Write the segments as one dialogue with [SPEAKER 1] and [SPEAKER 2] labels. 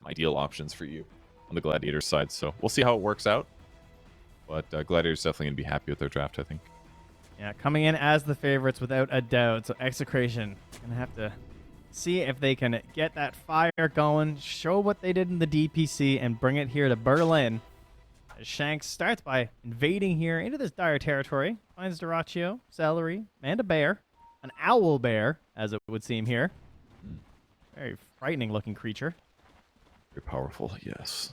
[SPEAKER 1] ideal options for you on the Gladiators side. So we'll see how it works out. But Gladiators definitely going to be happy with their draft, I think.
[SPEAKER 2] Yeah, coming in as the favorites without a doubt. So Execration going to have to see if they can get that fire going, show what they did in the DPC, and bring it here to Berlin. As Shanks starts by invading here into this dire territory, finds Dyrachyo, Celery, and a bear. An owl bear, as it would seem here. Very frightening looking creature.
[SPEAKER 1] Very powerful, yes.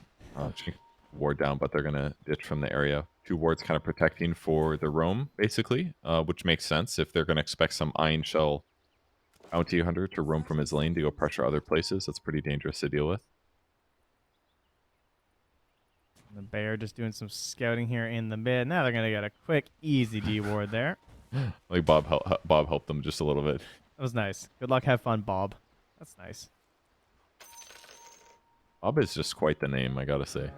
[SPEAKER 1] Ward down, but they're going to ditch from the area. 2 wards kind of protecting for the roam, basically, which makes sense if they're going to expect some Iron Shell bounty hunter to roam from his lane to go pressure other places. That's pretty dangerous to deal with.
[SPEAKER 2] The bear just doing some scouting here in the mid. Now they're going to get a quick, easy D ward there.
[SPEAKER 1] Like Bob helped them just a little bit.
[SPEAKER 2] That was nice. Good luck, have fun, Bob. That's nice.
[SPEAKER 1] Bob is just quite the name, I gotta say. It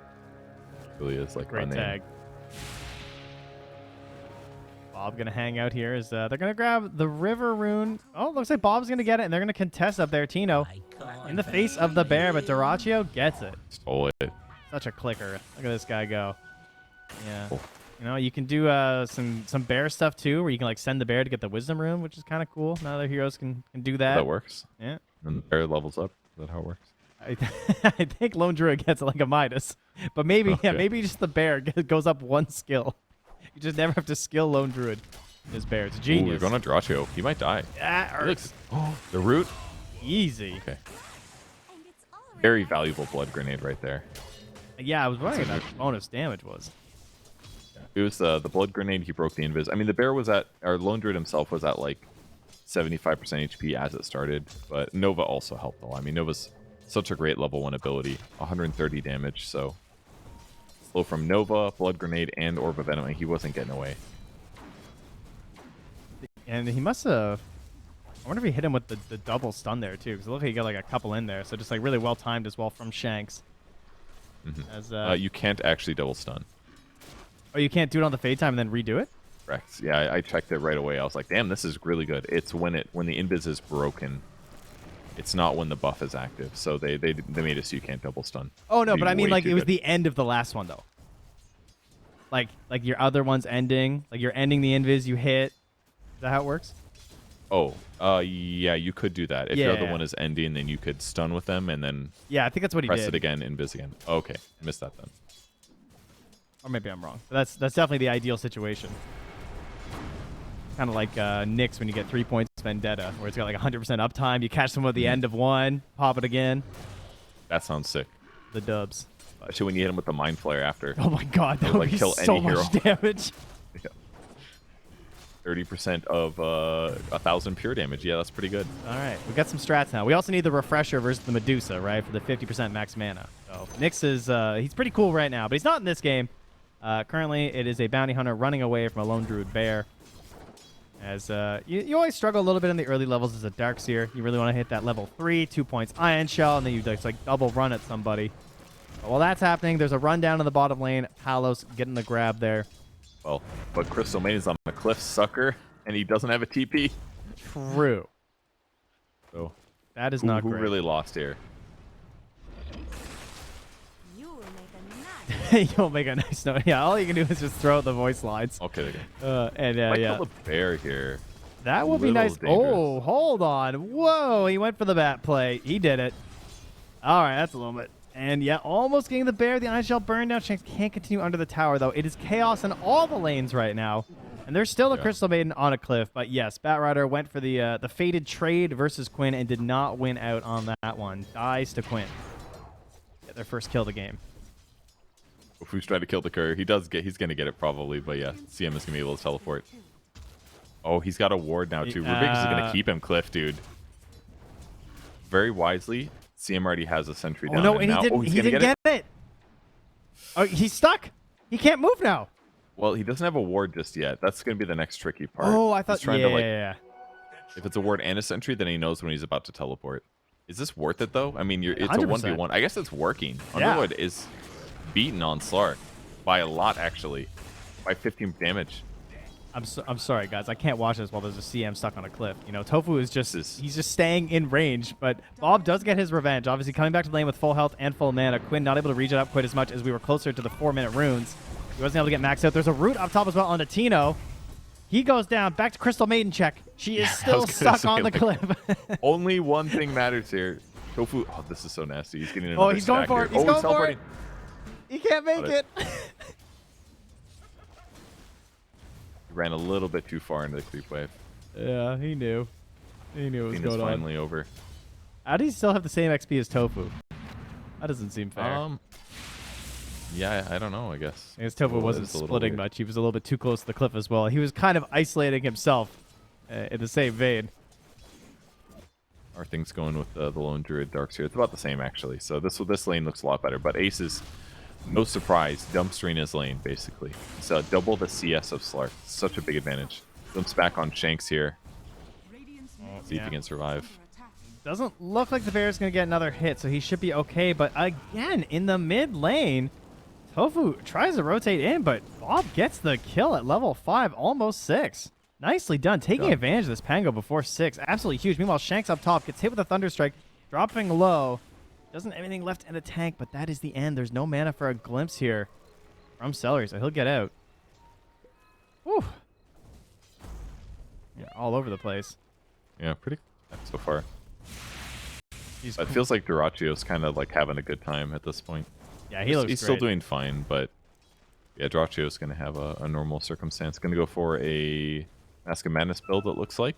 [SPEAKER 1] really is like
[SPEAKER 2] great
[SPEAKER 1] a name.
[SPEAKER 2] tag. Bob gonna hang out here. They're gonna grab the river rune. Oh, looks like Bob's gonna get it, and they're gonna contest up there. Tino in the face of the bear, but Dyrachyo gets it.
[SPEAKER 1] Stole it.
[SPEAKER 2] Such a clicker. Look at this guy go. Yeah.
[SPEAKER 1] Cool.
[SPEAKER 2] You know, you can do some bear stuff too, where you can like send the bear to get the wisdom rune, which is kind of cool. None other heroes can do that.
[SPEAKER 1] That works.
[SPEAKER 2] Yeah.
[SPEAKER 1] And the bear levels up. Is that how it works?
[SPEAKER 2] I think Lone Druid gets it like a Midas, but maybe
[SPEAKER 1] okay.
[SPEAKER 2] yeah, maybe just the bear goes up 1 skill. You just never have to skill Lone Druid. This bear, it's a genius.
[SPEAKER 1] Ooh, they're going to Dyrachyo. He might die.
[SPEAKER 2] That hurts.
[SPEAKER 1] Oh, the root.
[SPEAKER 2] Easy.
[SPEAKER 1] Okay. Very valuable blood grenade right there.
[SPEAKER 2] Yeah, I was wondering what that bonus damage was.
[SPEAKER 1] It was the blood grenade. He broke the invis. I mean, the bear was at, or Lone Druid himself was at like 75% HP as it started, but Nova also helped a lot. I mean, Nova's such a great level 1 ability, 130 damage, so slow from Nova, blood grenade, and orb of venom. He wasn't getting away.
[SPEAKER 2] And he must have. I wonder if he hit him with the double stun there too, because it looked like he got like a couple in there. So just like really well timed as well from Shanks. As
[SPEAKER 1] you can't actually double stun.
[SPEAKER 2] Oh, you can't do it on the fade time and then redo it?
[SPEAKER 1] Correct. Yeah, I checked it right away. I was like, damn, this is really good. It's when the invis is broken. It's not when the buff is active. So they made it so you can't double stun.
[SPEAKER 2] Oh no, but I mean like it was
[SPEAKER 1] good.
[SPEAKER 2] the end of the last one though. Like your other one's ending. Like you're ending the invis you hit. Is that how it works?
[SPEAKER 1] Oh, yeah, you could do that. If your other one is ending, then you could stun with them and then
[SPEAKER 2] yeah, I think that's what he did.
[SPEAKER 1] Press it again, invis again. Oh, okay, missed that then.
[SPEAKER 2] Or maybe I'm wrong. But that's definitely the ideal situation. Kind of like Nyx when you get 3 points Vendetta, where it's got like 100% uptime. You catch someone at the end of one, pop it again.
[SPEAKER 1] That sounds sick.
[SPEAKER 2] The dubs.
[SPEAKER 1] Especially when you hit him with the Mind Flayer after.
[SPEAKER 2] Oh my god, that would
[SPEAKER 1] like
[SPEAKER 2] be
[SPEAKER 1] kill
[SPEAKER 2] so
[SPEAKER 1] any
[SPEAKER 2] much
[SPEAKER 1] hero.
[SPEAKER 2] damage.
[SPEAKER 1] 30% of 1,000 pure damage. Yeah, that's pretty good.
[SPEAKER 2] All right, we got some strats now. We also need the Refresher versus the Medusa, right, for the 50% max mana. So Nyx is he's pretty cool right now, but he's not in this game. Currently, it is a bounty hunter running away from a Lone Druid bear. As you always struggle a little bit in the early levels as a Darkseer. You really want to hit that level 3, 2 points Iron Shell, and then you just like double run at somebody. But while that's happening, there's a run down in the bottom lane. Palos getting the grab there.
[SPEAKER 1] Well, but Crystal Maid is on the cliff, sucker, and he doesn't have a TP.
[SPEAKER 2] True.
[SPEAKER 1] So
[SPEAKER 2] that is not
[SPEAKER 1] who
[SPEAKER 2] great.
[SPEAKER 1] really lost here?
[SPEAKER 2] You'll make a nice note. Yeah, all you can do is just throw out the voice lines.
[SPEAKER 1] Okay.
[SPEAKER 2] And
[SPEAKER 1] Might
[SPEAKER 2] yeah.
[SPEAKER 1] kill the bear here.
[SPEAKER 2] That will be nice.
[SPEAKER 1] Dangerous.
[SPEAKER 2] Oh, hold on. Whoa, he went for the bat play. He did it. All right, that's a little bit. And yeah, almost getting the bear. The Iron Shell burn down. Shanks can't continue under the tower, though. It is chaos in all the lanes right now. And there's still a Crystal Maiden on a cliff. But yes, Batrider went for the fated trade versus Quinn and did not win out on that one. Dies to Quinn. Get their first kill of the game.
[SPEAKER 1] Who's trying to kill the courier? He's going to get it probably, but yeah, CM is going to be able to teleport. Oh, he's got a ward now too. Rubik's is going to keep him, Cliff, dude. Very wisely, CM already has a sentry down.
[SPEAKER 2] Oh no, and
[SPEAKER 1] now,
[SPEAKER 2] he didn't get it. Oh, he's stuck. He can't move now.
[SPEAKER 1] Well, he doesn't have a ward just yet. That's going to be the next tricky part.
[SPEAKER 2] Oh, I thought.
[SPEAKER 1] He's trying to, like,
[SPEAKER 2] yeah.
[SPEAKER 1] If it's a ward and a sentry, then he knows when he's about to teleport. Is this worth it though? I mean, it's
[SPEAKER 2] 100%.
[SPEAKER 1] a 1v1. I guess it's working.
[SPEAKER 2] Yeah.
[SPEAKER 1] Underwood is beaten on Slark by a lot, actually, by 15 damage.
[SPEAKER 2] I'm sorry, guys. I can't watch this while there's a CM stuck on a cliff. You know, Tofu is just he's just staying in range. But Bob does get his revenge. Obviously, coming back to the lane with full health and full mana. Quinn not able to reach it up quite as much as we were closer to the 4-minute runes. He wasn't able to get maxed out. There's a root up top as well on the Tino. He goes down. Back to Crystal Maiden check. She is still stuck on the cliff.
[SPEAKER 1] Only one thing matters here. Tofu. Oh, this is so nasty. He's getting another
[SPEAKER 2] he's going for it.
[SPEAKER 1] Here.
[SPEAKER 2] He's going for it. He can't make it.
[SPEAKER 1] Ran a little bit too far into the creep wave.
[SPEAKER 2] Yeah, he knew. He knew it was going on.
[SPEAKER 1] Finally over.
[SPEAKER 2] How do you still have the same XP as Tofu? That doesn't seem fair.
[SPEAKER 1] Yeah, I don't know, I guess.
[SPEAKER 2] I guess Tofu wasn't splitting much. He was a little bit too close to the cliff as well. He was kind of isolating himself in the same vein.
[SPEAKER 1] Are things going with the Lone Druid Darks here? It's about the same, actually. So this lane looks a lot better. But Ace is, no surprise, dumpstering his lane, basically. So double the CS of Slark. Such a big advantage. Limps back on Shanks here. See if he can survive.
[SPEAKER 2] Doesn't look like the Bear's going to get another hit, so he should be okay. But again, in the mid lane, Tofu tries to rotate in, but Bob gets the kill at level 5, almost 6. Nicely done. Taking advantage of this Pango before 6. Absolutely huge. Meanwhile, Shanks up top gets hit with a Thunder Strike, dropping low. Doesn't have anything left in the tank, but that is the end. There's no mana for a glimpse here from Celery, so he'll get out. Whew. Yeah, all over the place.
[SPEAKER 1] Yeah, pretty so far.
[SPEAKER 2] He's
[SPEAKER 1] it feels like Duracchio's kind of like having a good time at this point.
[SPEAKER 2] Yeah, he's
[SPEAKER 1] great. Still doing fine, but yeah, Duracchio's going to have a normal circumstance. Going to go for a Mask of Madness build, it looks like.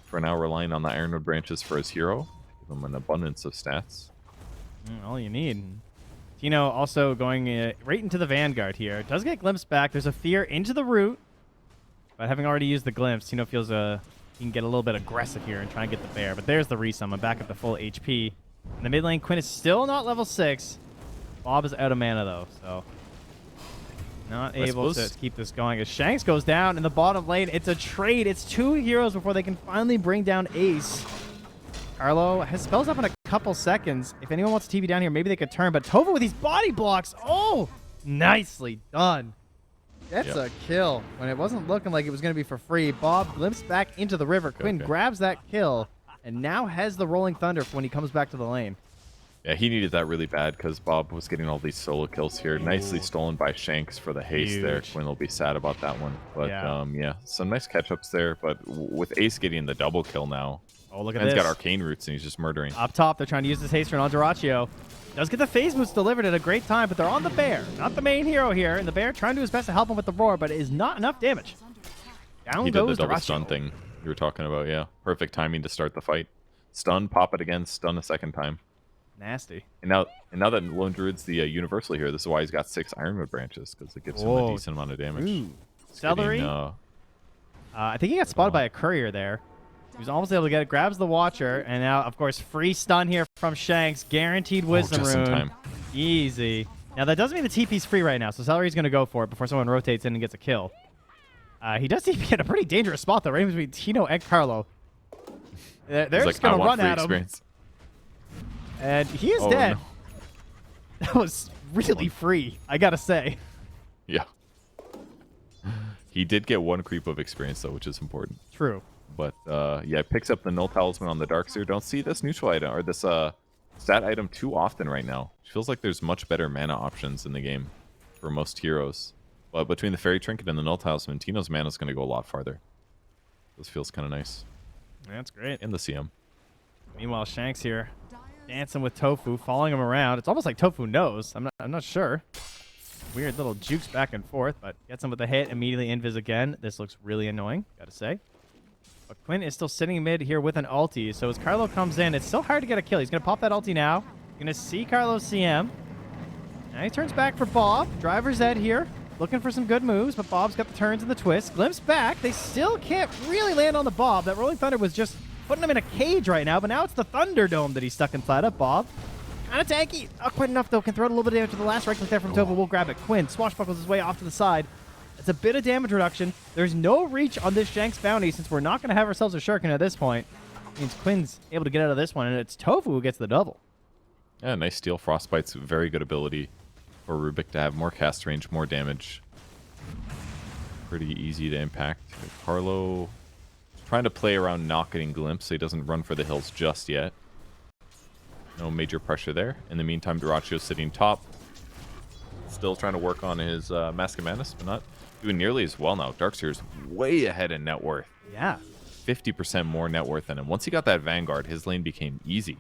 [SPEAKER 1] For now, relying on the Ironwood branches for his hero. Give him an abundance of stats.
[SPEAKER 2] All you need. Tino also going right into the Vanguard here. Does get glimpsed back. There's a fear into the root. But having already used the glimpse, Tino feels he can get a little bit aggressive here and try and get the bear. But there's the resummon back up to full HP. In the mid lane, Quinn is still not level 6. Bob is out of mana, though, so not able to keep this going. As Shanks goes down in the bottom lane, it's a trade. It's 2 heroes before they can finally bring down Ace. Carlo has spells up in a couple seconds. If anyone wants to TV down here, maybe they could turn. But Tova with these body blocks. Oh, nicely done. That's a kill. When it wasn't looking like it was going to be for free, Bob glimpsed back into the river. Quinn grabs that kill and now has the Rolling Thunder for when he comes back to the lane.
[SPEAKER 1] Yeah, he needed that really bad because Bob was getting all these solo kills here. Nicely stolen by Shanks for the haste there. Quinn will be sad about that one. But yeah, some nice catch-ups there. But with Ace getting the double kill now,
[SPEAKER 2] look at
[SPEAKER 1] this.
[SPEAKER 2] He's
[SPEAKER 1] got arcane roots and he's just murdering.
[SPEAKER 2] Up top, they're trying to use this haste on Duracchio. Does get the phase boost delivered at a great time, but they're on the bear. Not the main hero here. And the bear trying to do his best to help him with the roar, but it is not enough damage. Down
[SPEAKER 1] he
[SPEAKER 2] goes
[SPEAKER 1] did the double
[SPEAKER 2] Duracchio.
[SPEAKER 1] stun thing you were talking about, yeah. Perfect timing to start the fight. Stun, pop it again, stun a second time.
[SPEAKER 2] Nasty.
[SPEAKER 1] And now that Lone Druid's the universal here, this is why he's got 6 Ironwood branches, because it gives him a decent amount of damage.
[SPEAKER 2] Ooh. Celery. I think he got spotted by a courier there. He was almost able to get it, grabs the Watcher, and now, of course, free stun here from Shanks. Guaranteed Wisdom
[SPEAKER 1] just
[SPEAKER 2] Rune.
[SPEAKER 1] in time.
[SPEAKER 2] Easy. Now, that doesn't mean the TP's free right now, so Celery's going to go for it before someone rotates in and gets a kill. He does TP in a pretty dangerous spot, though, right between Tino and Carlo. They're just going to run at him. And he is dead. No. That was really free, I got to say.
[SPEAKER 1] Yeah. He did get 1 creep of experience, though, which is important.
[SPEAKER 2] True.
[SPEAKER 1] But yeah, it picks up the Null Talisman on the Darkseer. Don't see this neutral item or this stat item too often right now. It feels like there's much better mana options in the game for most heroes. But between the Fairy Trinket and the Null Talisman, Tino's mana is going to go a lot farther. This feels kind of nice.
[SPEAKER 2] That's great.
[SPEAKER 1] And the CM.
[SPEAKER 2] Meanwhile, Shanks here dancing with Tofu, following him around. It's almost like Tofu knows. I'm not sure. Weird little jukes back and forth, but gets him with the hit, immediately invis again. This looks really annoying, gotta say. But Quinn is still sitting mid here with an ulti, so as Carlo comes in, it's still hard to get a kill. He's gonna pop that ulti now. Gonna see Carlo's CM. Now he turns back for Bob. Driver's Ed here, looking for some good moves, but Bob's got the turns and the twists. Glimpse back. They still can't really land on the Bob. That Rolling Thunder was just putting him in a cage right now, but now it's the Thunderdome that he's stuck inside of. Bob, kind of tanky. Not quite enough, though. Can throw it a little bit of damage to the last right click there from Tofu. We'll grab it. Quinn swashbuckles his way off to the side. It's a bit of damage reduction. There's no reach on this Shanks bounty since we're not going to have ourselves a Shuriken at this point. Means Quinn's able to get out of this one, and it's Tofu who gets the double.
[SPEAKER 1] Yeah, nice steal. Frostbite's very good ability for Rubik to have more cast range, more damage. pretty easy to impact. Carlo trying to play around not getting glimpse so he doesn't run for the hills just yet. No major pressure there. In the meantime, Duracio's sitting top. Still trying to work on his Mask of Madness, but not doing nearly as well now. Darkseer's way ahead in net worth.
[SPEAKER 2] Yeah.
[SPEAKER 1] 50% more net worth than him. Once he got that Vanguard, his lane became easy.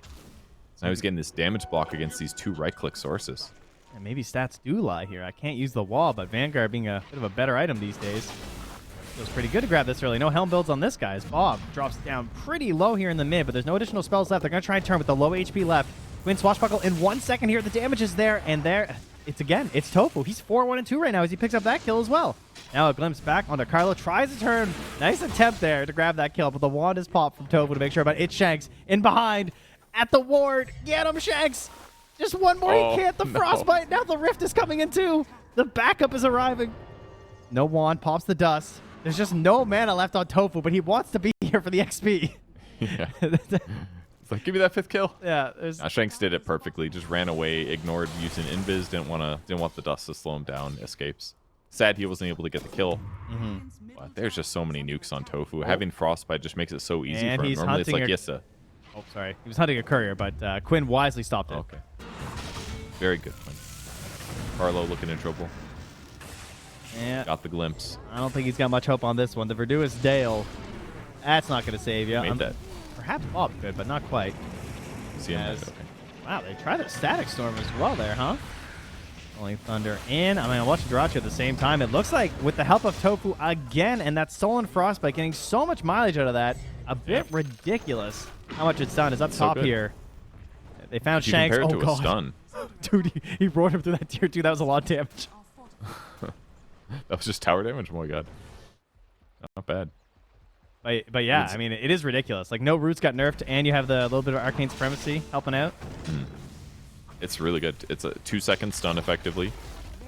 [SPEAKER 1] So now he's getting this damage block against these 2 right-click sources.
[SPEAKER 2] And maybe stats do lie here. I can't use the wall, but Vanguard being a bit of a better item these days. Feels pretty good to grab this early. No helm builds on this guy. Bob drops down pretty low here in the mid, but there's no additional spells left. They're going to try and turn with the low HP left. Quinn swashbuckle in 1 second here. The damage is there, and there. It's Tofu. He's 4-1-2 right now as he picks up that kill as well. Now a glimpse back onto Carlo. Tries to turn. Nice attempt there to grab that kill, but the wand is popped from Tofu to make sure about it. It's Shanks in behind at the ward. Get him, Shanks. Just one more. He can't. The frostbite. Now the rift is coming in too. The backup is arriving. No wand. Pops the dust. There's just no mana left on Tofu, but he wants to be here for the XP.
[SPEAKER 1] Yeah. It's like, give me that 5th kill.
[SPEAKER 2] Yeah.
[SPEAKER 1] Shanks did it perfectly. Just ran away, ignored using invis. Didn't want the dust to slow him down. Escapes. Sad he wasn't able to get the kill. But there's just so many nukes on Tofu. Having frostbite just makes it so easy
[SPEAKER 2] and
[SPEAKER 1] for him. Normally it's like Yissa.
[SPEAKER 2] Oh, sorry. He was hunting a courier, but Quinn wisely stopped it.
[SPEAKER 1] Okay. Very good, Quinn. Carlo looking in trouble.
[SPEAKER 2] Yeah.
[SPEAKER 1] Got the glimpse.
[SPEAKER 2] I don't think he's got much hope on this one. The Verduous Dale. That's not going to save you.
[SPEAKER 1] Made that.
[SPEAKER 2] Perhaps Bob could, but not quite.
[SPEAKER 1] See him. Okay.
[SPEAKER 2] Wow, they tried the Static Storm as well there, huh? Rolling Thunder in. I mean, I'm watching Duracho at the same time. It looks like with the help of Tofu again, and that Stolen Frostbite, getting so much mileage out of that. A bit ridiculous how much it's done. Is up top here. They found Shanks.
[SPEAKER 1] Oh,
[SPEAKER 2] God.
[SPEAKER 1] A stun.
[SPEAKER 2] Dude, he roared him through that tier 2. That was a lot of damage.
[SPEAKER 1] That was just tower damage? Oh my god. Not bad.
[SPEAKER 2] But yeah, I mean, it is ridiculous. Like, no roots got nerfed, and you have the little bit of Arcane Supremacy helping out.
[SPEAKER 1] It's really good. It's a 2-second stun effectively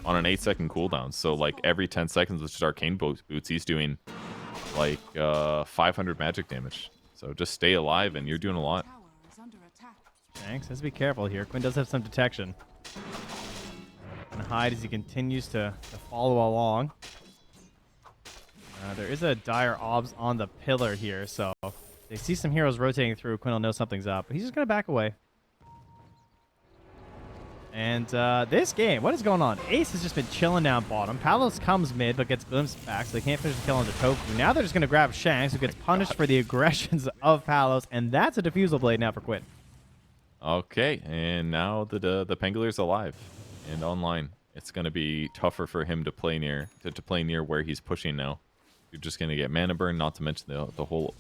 [SPEAKER 1] on an 8-second cooldown. So, like, every 10 seconds with just Arcane boots, he's doing, like, 500 magic damage. So just stay alive, and you're doing a lot.
[SPEAKER 2] Thanks. Let's be careful here. Quinn does have some detection. And hide as he continues to follow along. There is a dire obs on the pillar here, so they see some heroes rotating through. Quinn will know something's up, but he's just going to back away. And this game, what is going on? Ace has just been chilling down bottom. Palos comes mid, but gets glimpsed back, so they can't finish the kill on the Tofu. Now they're just going to grab Shanks, who gets punished for the aggressions of Palos, and that's a Diffusal Blade now for Quinn.
[SPEAKER 1] Okay, and now the Pengalier's alive and online. It's going to be tougher for him to play near where he's pushing now. You're just going to get mana burn, not to mention the whole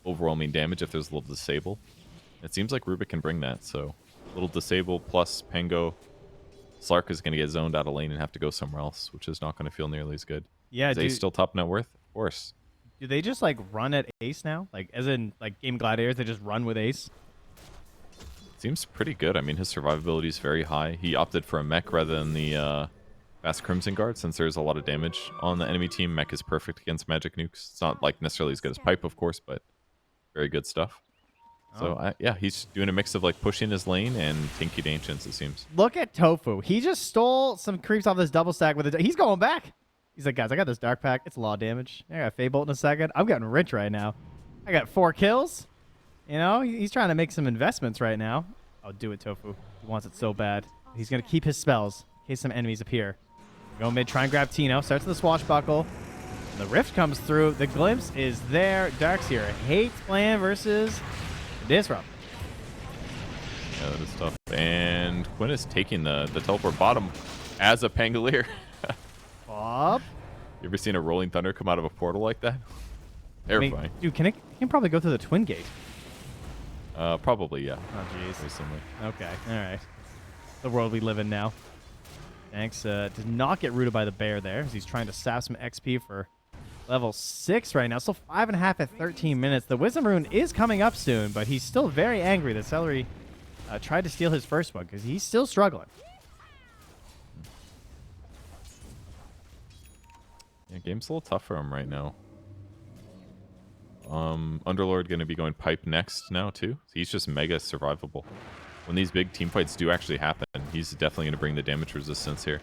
[SPEAKER 1] overwhelming damage if there's a little disable. It seems like Rubik can bring that, so little disable plus Pango. Slark is going to get zoned out of lane and have to go somewhere else, which is not going to feel nearly as good.
[SPEAKER 2] Yeah,
[SPEAKER 1] is Ace still top net worth? Of course.
[SPEAKER 2] Do they just like run at Ace now? Like, as in like Game Gladiators, they just run with Ace?
[SPEAKER 1] Seems pretty good. I mean, his survivability is very high. He opted for a mech rather than the fast Crimson Guard since there's a lot of damage on the enemy team. Mech is perfect against magic nukes. It's not like necessarily as good as Pipe, of course, but very good stuff. So, yeah, he's doing a mix of like pushing his lane and Tinky Ancients, it seems.
[SPEAKER 2] Look at Tofu. He just stole some creeps off this double stack with it. He's going back. He's like, guys, I got this Dark Pack. It's a lot of damage. I got Fey Bolt in a second. I'm getting rich right now. I got 4 kills. You know, he's trying to make some investments right now. Oh, do it, Tofu. He wants it so bad. He's going to keep his spells in case some enemies appear. Go mid, try and grab Tino. Starts with the swashbuckle. And the rift comes through. The glimpse is there. Darkseer hates playing versus Disrupt.
[SPEAKER 1] Yeah, that is tough. And Quinn is taking the teleport bottom as a Pangolier.
[SPEAKER 2] Bob?
[SPEAKER 1] You ever seen a Rolling Thunder come out of a portal like that? Terrifying.
[SPEAKER 2] I mean, dude, can it probably go through the Twin Gate?
[SPEAKER 1] Probably, yeah.
[SPEAKER 2] Oh, jeez.
[SPEAKER 1] Very similar.
[SPEAKER 2] Okay, all right. The world we live in now. Thanks. Does not get rooted by the bear there, as he's trying to sap some XP for level 6 right now. Still 5.5 at 13 minutes. The Wisdom Rune is coming up soon, but he's still very angry that Celery tried to steal his first one, because he's still struggling.
[SPEAKER 1] Yeah, game's a little tough for him right now. Underlord going to be going Pipe next now, too. He's just mega survivable. When these big team fights do actually happen, he's definitely going to bring the damage resistance here.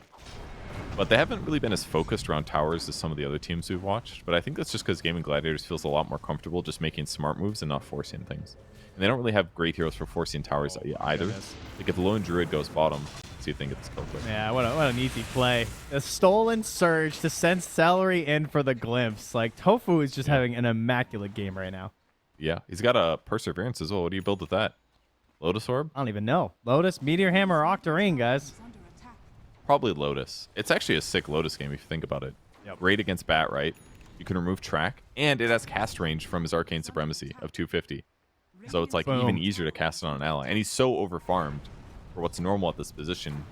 [SPEAKER 1] But they haven't really been as focused around towers as some of the other teams we've watched. But I think that's just because Gaming Gladiators feels a lot more comfortable just making smart moves and not forcing things. And they don't really have great heroes for forcing towers either.
[SPEAKER 2] Goodness.
[SPEAKER 1] Like if Lone Druid goes bottom, see if they can get this kill quick.
[SPEAKER 2] Yeah, what an easy play. A stolen surge to send Celery in for the glimpse. Like, Tofu is just having an immaculate game right now.
[SPEAKER 1] Yeah, he's got a Perseverance as well. What do you build with that? Lotus Orb?
[SPEAKER 2] I don't even know. Lotus, Meteor Hammer, or Octarine, guys.
[SPEAKER 1] Probably Lotus. It's actually a sick Lotus game if you think about it.
[SPEAKER 2] Yep.
[SPEAKER 1] Great against Bat, right? You can remove track, and it has cast range from his Arcane Supremacy of 250. So it's like
[SPEAKER 2] Boom.
[SPEAKER 1] even easier to cast it on an ally. And he's so overfarmed for what's normal at this position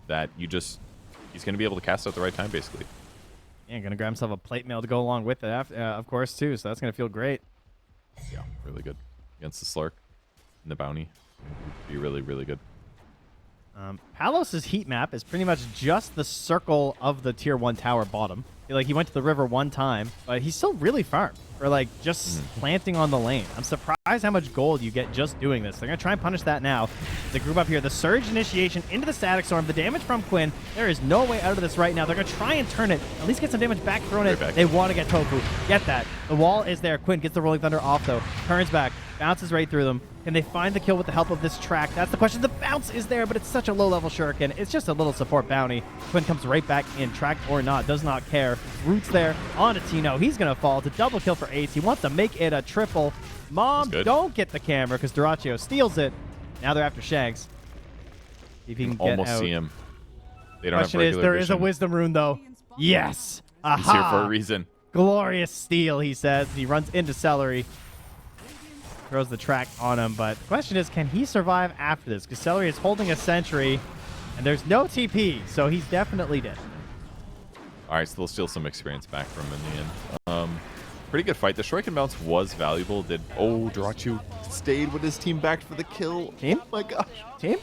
[SPEAKER 1] that he's going to be able to cast it at the right time, basically.
[SPEAKER 2] Yeah, gonna grab himself a plate mail to go along with it, of course, too. So that's gonna feel great.
[SPEAKER 1] Yeah, really good. Against the Slark and the Bounty. Be really, really good.
[SPEAKER 2] Palos' heat map is pretty much just the circle of the tier 1 tower bottom. Like, he went to the river one time, but he's still really farmed for, like, just planting on the lane. I'm surprised how much gold you get just doing this. They're going to try and punish that now. The group up here, the Surge initiation into the Static Storm, the damage from Quinn. There is no way out of this right now. They're going to try and turn it, at least get some damage back thrown in. They want to get Tofu. Get that. The wall is there. Quinn gets the Rolling Thunder off, though. Turns back, bounces right through them. Can they find the kill with the help of this track? That's the question. The bounce is there, but it's such a low-level shuriken. It's just a little support bounty. Quinn comes right back in, track or not, does not care. Roots there onto Tino. He's going to fall to double kill for Ace. He wants to make it a triple. Mom, don't get the camera because Dyrachyo steals it. Now they're after Shanks. See if he can get
[SPEAKER 1] almost
[SPEAKER 2] out.
[SPEAKER 1] See him. They don't
[SPEAKER 2] Question
[SPEAKER 1] have
[SPEAKER 2] is,
[SPEAKER 1] regular
[SPEAKER 2] there
[SPEAKER 1] vision.
[SPEAKER 2] is a Wisdom Rune, though. Yes. Aha.
[SPEAKER 1] He's here for a reason.
[SPEAKER 2] Glorious steal, he says. He runs into Celery. Throws the track on him, but the question is, can he survive after this? Because Celery is holding a sentry, and there's no TP, so he's definitely dead.
[SPEAKER 1] All right, so they'll steal some experience back from him in the end. Pretty good fight. The Shuriken bounce was valuable. Dyrachyo stayed with his team back for the kill.
[SPEAKER 2] Team?
[SPEAKER 1] Oh my gosh.
[SPEAKER 2] Team?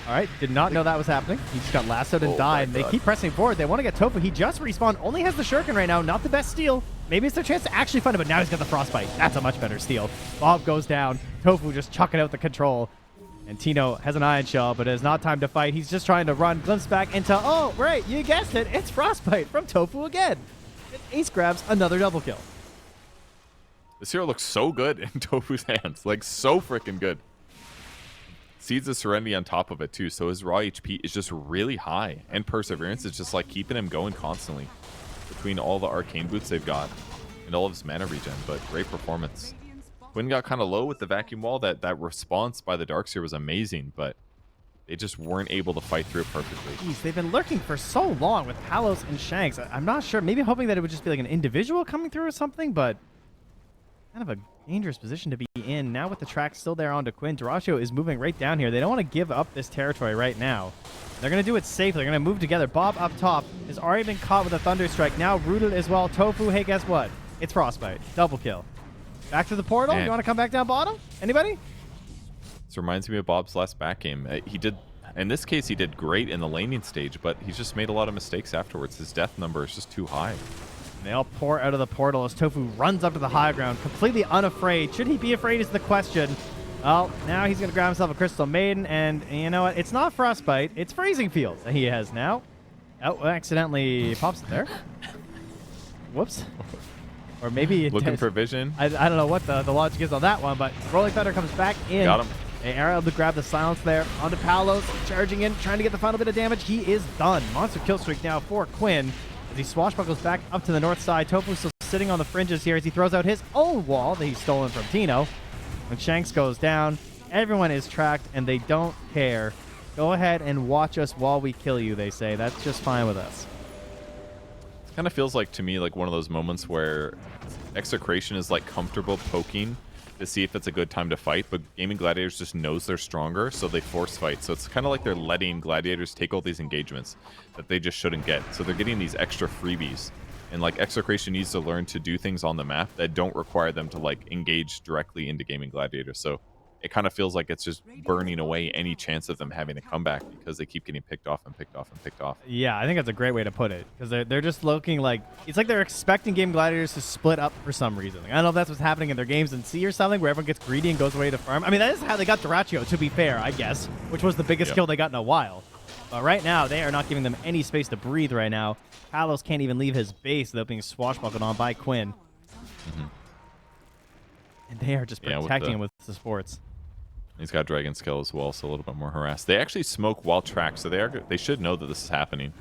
[SPEAKER 2] All right, did not know that was happening. He just got lassoed and
[SPEAKER 1] Oh
[SPEAKER 2] died.
[SPEAKER 1] my
[SPEAKER 2] They
[SPEAKER 1] God.
[SPEAKER 2] keep pressing forward. They want to get Tofu. He just respawned. Only has the Shuriken right now. Not the best steal. Maybe it's their chance to actually find it, but now he's got the Frostbite. That's a much better steal. Bob goes down. Tofu just chucking out the control. And Tino has an Iron Shell, but it is not time to fight. He's just trying to run. Glimpse back into, oh, right, you guessed it. It's Frostbite from Tofu again. And Ace grabs another double kill.
[SPEAKER 1] This hero looks so good in Tofu's hands. Like, so freaking good. Seeds of Serenity on top of it, too. So his raw HP is just really high. And Perseverance is just, like, keeping him going constantly. Between all the Arcane Boots they've got. And all of his mana regen. But great performance. Quinn got kind of low with the Vacuum Wall. That response by the Darkseer was amazing. But they just weren't able to fight through it perfectly.
[SPEAKER 2] Jeez, they've been lurking for so long with Palos and Shanks. I'm not sure. Maybe hoping that it would just be like an individual coming through or something, but kind of a dangerous position to be in. Now with the track still there onto Quinn, Dyrachyo is moving right down here. They don't want to give up this territory right now. They're going to do it safely. They're going to move together. Bob up top has already been caught with a Thunder Strike. Now rooted as well. Tofu, hey, guess what? It's Frostbite. Double kill. Back to the portal.
[SPEAKER 1] Man.
[SPEAKER 2] You want to come back down bottom? Anybody?
[SPEAKER 1] This reminds me of Bob's last back game. In this case, he did great in the laning stage, but he's just made a lot of mistakes afterwards. His death number is just too high.
[SPEAKER 2] They all pour out of the portal as Tofu runs up to the high ground, completely unafraid. Should he be afraid is the question. Well, now he's going to grab himself a Crystal Maiden, and you know what? It's not Frostbite. It's Freezing Field that he has now. Oh, accidentally pops it there. Whoops. Or maybe it
[SPEAKER 1] Looking for vision.
[SPEAKER 2] I don't know what the logic is on that one, but Rolling Thunder comes back in.
[SPEAKER 1] Got him.
[SPEAKER 2] They are able to grab the silence there. Onto Palos, charging in, trying to get the final bit of damage. He is done. Monster kill streak now for Quinn. As he swashbuckles back up to the north side. Tofu still sitting on the fringes here as he throws out his own wall that he's stolen from Tino. When Shanks goes down, everyone is tracked and they don't care. Go ahead and watch us while we kill you, they say. That's just fine with us.
[SPEAKER 1] It kind of feels like, to me, like one of those moments where Execration is like comfortable poking to see if it's a good time to fight, but Gaming Gladiators just knows they're stronger, so they force fight. So it's kind of like they're letting Gladiators take all these engagements that they just shouldn't get. So they're getting these extra freebies. And like Execration needs to learn to do things on the map that don't require them to like engage directly into Gaming Gladiators. So it kind of feels like it's just burning away any chance of them having a comeback because they keep getting picked off and picked off and picked off.
[SPEAKER 2] Yeah, I think that's a great way to put it, because they're just looking like it's like they're expecting Game Gladiators to split up for some reason. Like, I don't know if that's what's happening in their games in C or something, where everyone gets greedy and goes away to farm. I mean, that is how they got Dyrachyo, to be fair, I guess, which was the biggest kill they got in a while. But right now, they are not giving them any space to breathe right now. Palos can't even leave his base without being swashbuckled on by Quinn. And they are just protecting him with the supports.
[SPEAKER 1] He's got Dragon Skill as well, so a little bit more harassed. They actually smoke while tracked, so they should know that this is happening.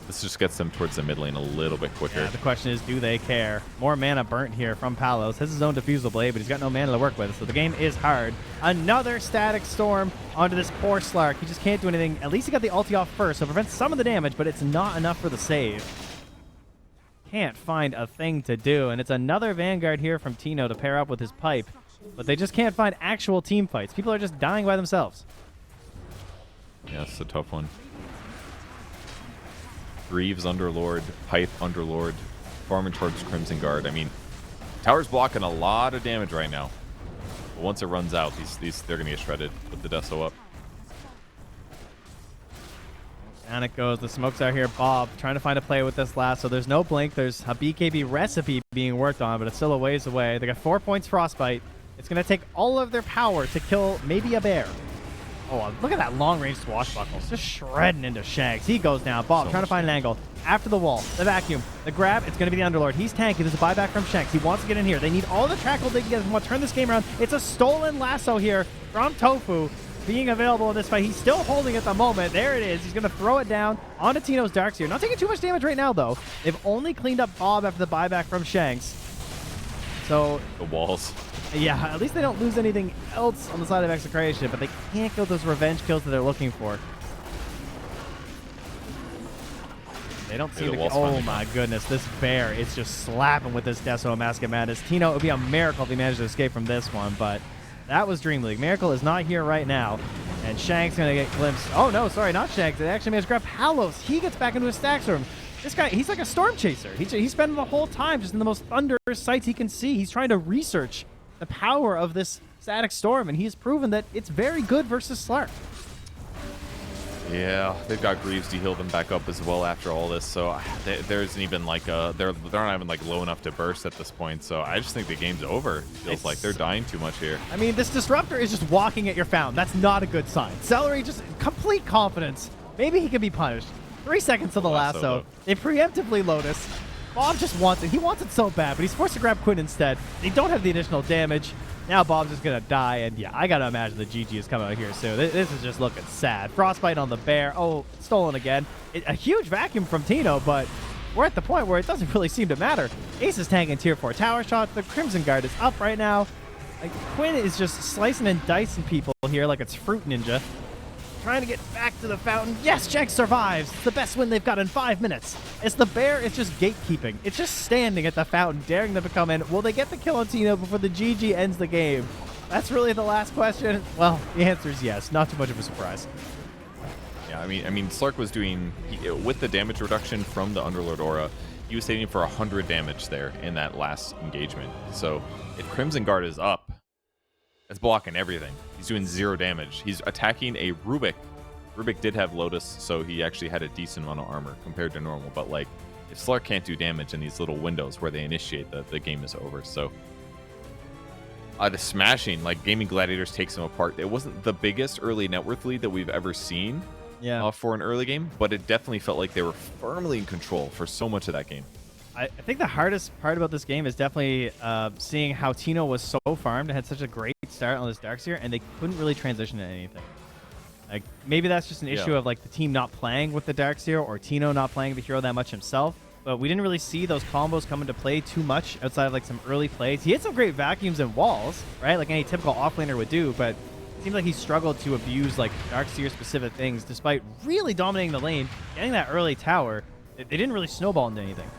[SPEAKER 1] This just gets them towards the mid lane a little bit quicker.
[SPEAKER 2] Yeah, the question is, do they care? More mana burnt here from Palos. Has his own Diffusal Blade, but he's got no mana to work with, so the game is hard. Another Static Storm onto this poor Slark. He just can't do anything. At least he got the ulti off first, so it prevents some of the damage, but it's not enough for the save. Can't find a thing to do, and it's another Vanguard here from Tino to pair up with his pipe, but they just can't find actual team fights. People are just dying by themselves.
[SPEAKER 1] Yeah, it's a tough one. Greaves Underlord, Pipe Underlord, farming towards Crimson Guard. I mean, Tower's blocking a lot of damage right now. But once it runs out, they're gonna get shredded. Put the Deso up.
[SPEAKER 2] Down it goes. The smokes out here. Bob trying to find a play with this last. So there's no blink. There's a BKB recipe being worked on, but it's still a ways away. They got 4 points Frostbite. It's going to take all of their power to kill maybe a bear. Oh, look at that long-range swashbuckle. Just shredding into Shanks. He goes down. Bob trying to find an angle. After the wall. The vacuum. The grab. It's going to be the Underlord. He's tanky. There's a buyback from Shanks. He wants to get in here. They need all the trackle they can get. They want to turn this game around. It's a stolen lasso here from Tofu. Being available in this fight. He's still holding it at the moment. There it is. He's going to throw it down onto Tino's Darkseer. Not taking too much damage right now, though. They've only cleaned up Bob after the buyback from Shanks. So...
[SPEAKER 1] the walls.
[SPEAKER 2] Yeah, at least they don't lose anything else on the side of Execration, but they can't kill those revenge kills that they're looking for. They don't see the... Oh, my goodness. This bear is just slapping with this Deso and Mask of Madness. Tino, it would be a miracle if he managed to escape from this one, but... that was Dream League. Miracle is not here right now. And Shank's going to get glimpsed. Oh, no, sorry, not Shanks. They actually managed to grab Palos. He gets back into his stacks room. This guy, he's like a storm chaser. He's spending the whole time just in the most thunderous sights he can see. He's trying to research the power of this static storm, and he's proven that it's very good versus Slark.
[SPEAKER 1] Yeah, they've got Greaves to heal them back up as well after all this, so there isn't even like they're not even like low enough to burst at this point. So I just think the game's over. Feels like they're dying too much here.
[SPEAKER 2] I mean, this Disruptor is just walking at your fountain. That's not a good sign. Celery, just complete confidence. Maybe he can be punished. 3 seconds to the lasso. They preemptively Lotus. Bob just wants it. He wants it so bad, but he's forced to grab Quinn instead. They don't have the additional damage. Now Bob's just going to die, and yeah, I got to imagine the GG is coming out here soon. This is just looking sad. Frostbite on the bear. Oh, stolen again. A huge vacuum from Tino, but we're at the point where it doesn't really seem to matter. Ace is tanking tier 4 tower shot. The Crimson Guard is up right now. Like, Quinn is just slicing and dicing people here like it's Fruit Ninja. Trying to get back to the fountain. Yes, Jack survives. It's the best win they've got in 5 minutes. It's the bear. It's just gatekeeping. It's just standing at the fountain, daring them to come in. Will they get the kill on Tino before the GG ends the game? That's really the last question. Well, the answer is yes. Not too much of a surprise.
[SPEAKER 1] Yeah, I mean, Slark was doing with the damage reduction from the Underlord aura. He was hitting for 100 damage there in that last engagement. So if Crimson Guard is up, it's blocking everything. He's doing 0 damage. He's attacking a Rubik. Rubik did have Lotus, so he actually had a decent amount of armor compared to normal. But like, if Slark can't do damage in these little windows where they initiate, the game is over. So the smashing, like Gaming Gladiators takes him apart. It wasn't the biggest early net worth lead that we've ever seen for an early game, but it definitely felt like they were firmly in control for so much of that game.
[SPEAKER 2] I think the hardest part about this game is definitely seeing how Tino was so farmed and had such a great start on this Darkseer, and they couldn't really transition to anything. Like, maybe that's just an issue of like the team not playing with the Darkseer or Tino not playing the hero that much himself. But we didn't really see those combos come into play too much outside of like some early plays. He had some great vacuums and walls, right? Like any typical offlaner would do, but it seems like he struggled to abuse like Darkseer specific things despite really dominating the lane, getting that early tower. They didn't really snowball into anything.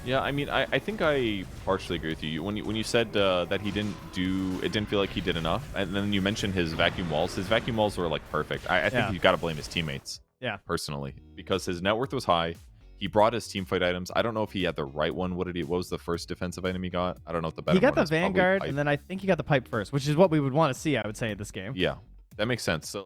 [SPEAKER 1] Yeah, I mean, I think I partially agree with you. When you said that he didn't feel like he did enough, and then you mentioned his vacuum walls. His vacuum walls were like perfect. I think you got to blame his teammates. Yeah, personally, because his net worth was high. He brought his team fight items. I don't know if he had the right one. What was the first defensive item he got? I don't know if the better one.
[SPEAKER 2] He got the Vanguard, and then I think he got the pipe first, which is what we would want to see, I would say, in this game.
[SPEAKER 1] Yeah, that makes sense. So